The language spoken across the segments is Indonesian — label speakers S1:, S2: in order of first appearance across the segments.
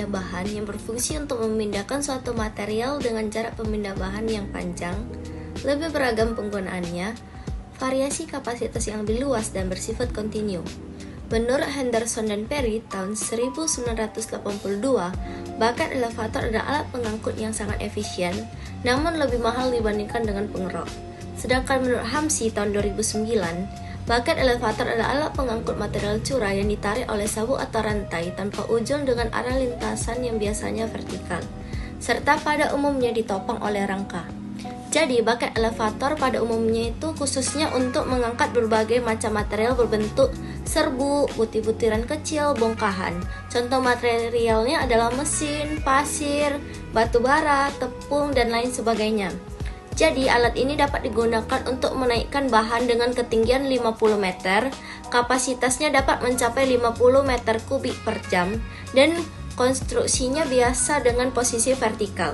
S1: pemindah bahan yang berfungsi untuk memindahkan suatu material dengan jarak pemindah bahan yang panjang, lebih beragam penggunaannya, variasi kapasitas yang lebih luas dan bersifat kontinu. Menurut Henderson dan Perry tahun 1982, bakat elevator adalah alat pengangkut yang sangat efisien, namun lebih mahal dibandingkan dengan pengerok. Sedangkan menurut Hamsi tahun 2009, bakat elevator adalah alat pengangkut material curah yang ditarik oleh sabuk atau rantai tanpa ujung dengan arah lintasan yang biasanya vertikal, serta pada umumnya ditopang oleh rangka. Jadi, bakat elevator pada umumnya itu khususnya untuk mengangkat berbagai macam material berbentuk serbuk, butir-butiran kecil, bongkahan. Contoh materialnya adalah mesin, pasir, batu bara, tepung, dan lain sebagainya. Jadi, alat ini dapat digunakan untuk menaikkan bahan dengan ketinggian 50 meter, kapasitasnya dapat mencapai 50 meter kubik per jam, dan konstruksinya biasa dengan posisi vertikal.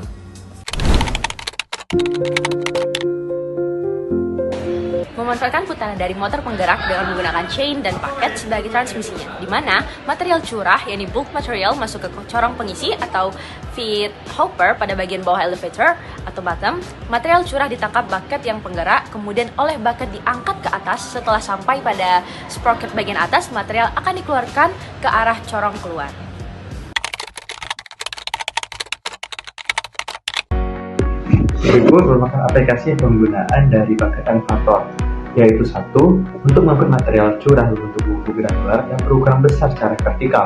S2: Memanfaatkan putaran dari motor penggerak dengan menggunakan chain dan paket sebagai transmisinya, di mana material curah, yakni bulk material, masuk ke corong pengisi atau feed hopper pada bagian bawah elevator atau bottom. Material curah ditangkap bucket yang penggerak, kemudian oleh bucket diangkat ke atas. Setelah sampai pada sprocket bagian atas, material akan dikeluarkan ke arah corong keluar.
S3: Berikut merupakan aplikasi penggunaan dari bucket elevator, yaitu satu, untuk mengangkut material curah berbentuk buku granular yang berukuran besar secara vertikal,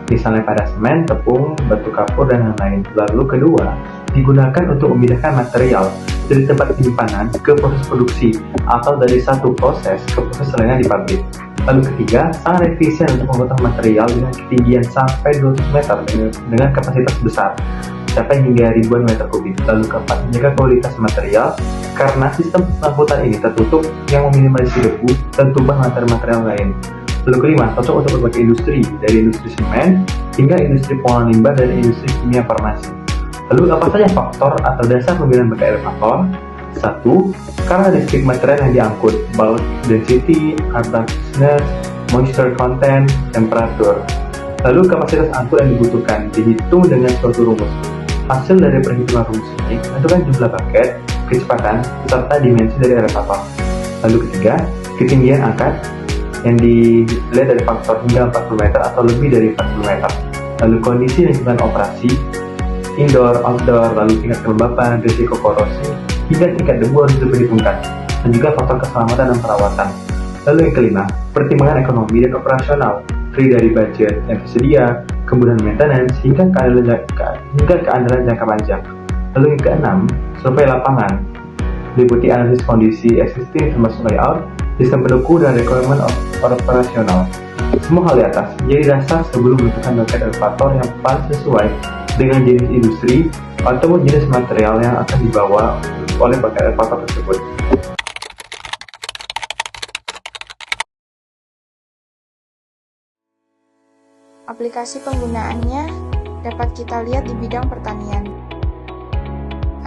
S3: misalnya pada semen, tepung, batu kapur, dan lain-lain. Lalu kedua, digunakan untuk memindahkan material dari tempat penyimpanan ke proses produksi atau dari satu proses ke proses lainnya di pabrik. Lalu ketiga, sangat efisien untuk mengangkut material dengan ketinggian sampai 200 meter dengan kapasitas besar, mencapai hingga ribuan meter kubik. Lalu keempat, menjaga kualitas material karena sistem pengangkutan ini tertutup yang meminimalisir debu dan tumbang material lain. Lalu kelima, cocok untuk berbagai industri, dari industri semen hingga industri pengolahan limbah dan industri kimia farmasi. Lalu apa saja faktor atau dasar pemilihan bakat elevator? Satu, karena listrik material yang diangkut, bulk density, hardness, moisture content, temperatur. Lalu kapasitas angkut yang dibutuhkan dihitung dengan suatu rumus. Hasil dari perhitungan rumus ini menentukan jumlah bucket, kecepatan, serta dimensi dari elevator. Lalu ketiga, ketinggian angkat yang dilihat dari faktor hingga 40 meter atau lebih dari 40 meter. Lalu kondisi lingkungan operasi, indoor, outdoor, lalu tingkat kelembapan, risiko korosi, hingga tingkat debu harus diperhitungkan, dan juga faktor keselamatan dan perawatan. Lalu yang kelima, pertimbangan ekonomi dan operasional, terdiri dari budget yang tersedia, kemudahan maintenance, hingga keandalan jangka panjang. Lalu yang keenam, survei lapangan, meliputi analisis kondisi existing termasuk layout, sistem pendukung, dan requirement operasional. Semua hal di atas menjadi dasar sebelum menentukan bakat elevator yang paling sesuai dengan jenis industri ataupun jenis material yang akan dibawa oleh bakat elevator tersebut.
S4: Aplikasi penggunaannya dapat kita lihat di bidang pertanian.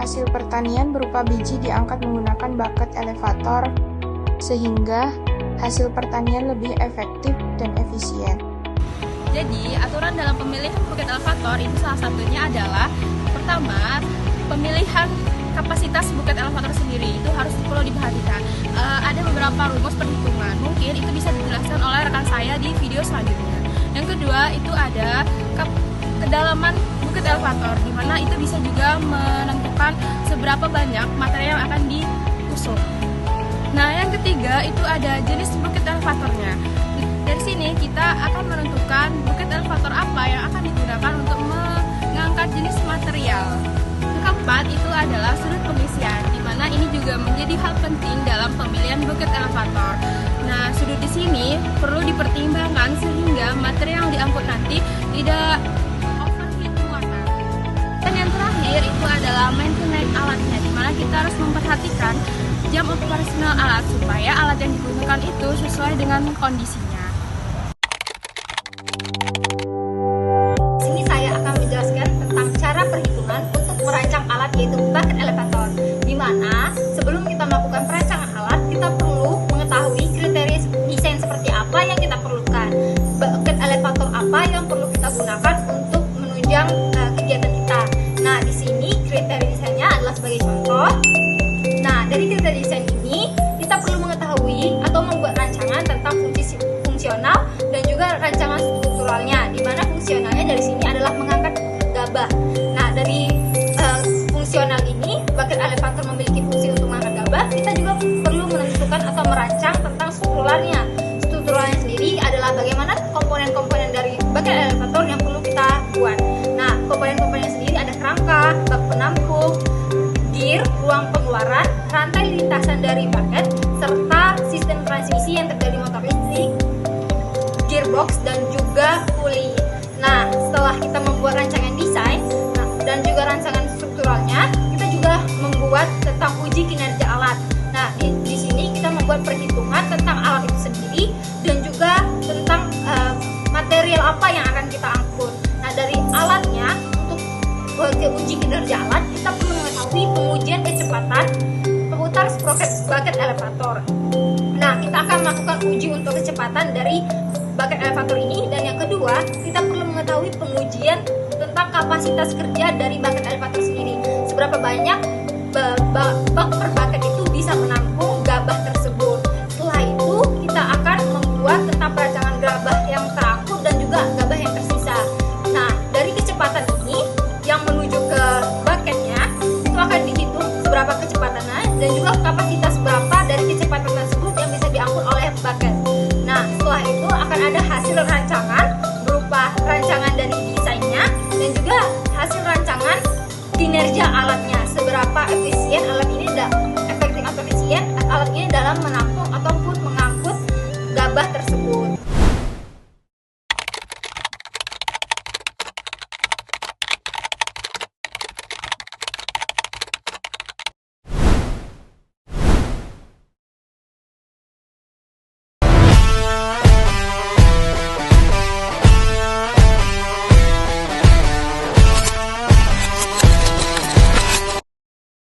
S4: Hasil pertanian berupa biji diangkat menggunakan bucket elevator, sehingga hasil pertanian lebih efektif dan efisien.
S5: Jadi, aturan dalam pemilihan bucket elevator ini salah satunya adalah pertama, pemilihan kapasitas bucket elevator sendiri itu harus perlu diperhatikan. Ada beberapa rumus perhitungan, mungkin itu bisa dijelaskan oleh rekan saya di video selanjutnya. Yang kedua itu ada kedalaman bucket elevator, di mana itu bisa juga menentukan seberapa banyak material yang akan diusung. Nah, yang ketiga itu ada jenis bucket elevatornya. Dari sini kita akan menentukan bucket elevator apa yang akan digunakan untuk mengangkat jenis material. Yang keempat itu adalah sudut pengisian, di mana ini juga menjadi hal penting dalam pemilihan bucket elevator. Nah, sudut di sini perlu dipertimbangkan sehingga material yang diangkut nanti tidak overheat muatan. Dan yang terakhir itu adalah maintenance alatnya, di mana kita harus memperhatikan jam operasional alat supaya alat yang digunakan itu sesuai dengan kondisinya.
S6: Sini saya akan menjelaskan tentang cara perhitungan untuk merancang alat, yaitu bucket elevator, di mana sebelum kita melakukan perancangan alat kita perlu mengetahui kriteria desain seperti apa yang kita perlukan, bucket elevator apa yang perlu kita gunakan untuk menunjang dari bucket, serta sistem transmisi yang terdiri motor listrik, gearbox, dan juga puli. Nah, setelah kita membuat rancangan desain dan juga rancangan strukturalnya, kita juga membuat tentang uji kinerja alat. Nah, di sini kita membuat perhitungan tentang alat itu sendiri dan juga tentang material apa yang akan kita angkut. Nah, dari alatnya untuk uji kinerja alat, kita perlu mengetahui pengujian kecepatan pemutar sproket bucket elevator. Nah, kita akan melakukan uji untuk kecepatan dari bucket elevator ini, dan yang kedua, kita perlu mengetahui pengujian tentang kapasitas kerja dari bucket elevator sendiri. Seberapa banyak bak per bucket itu bisa menampung gabah tersebut. Setelah itu, kita akan membuat tentang perancangan gabah yang terangkut dan juga gabah yang tersisa. Nah, dari kecepatan ini yang menuju ke bucketnya itu akan dihitung seberapa kecepatannya dan juga kapasitas berapa dari kecepatan tersebut yang bisa diangkut oleh bucket. Nah, setelah itu akan ada hasil rancangan berupa rancangan dari desainnya dan juga hasil rancangan kinerja alatnya, seberapa efisien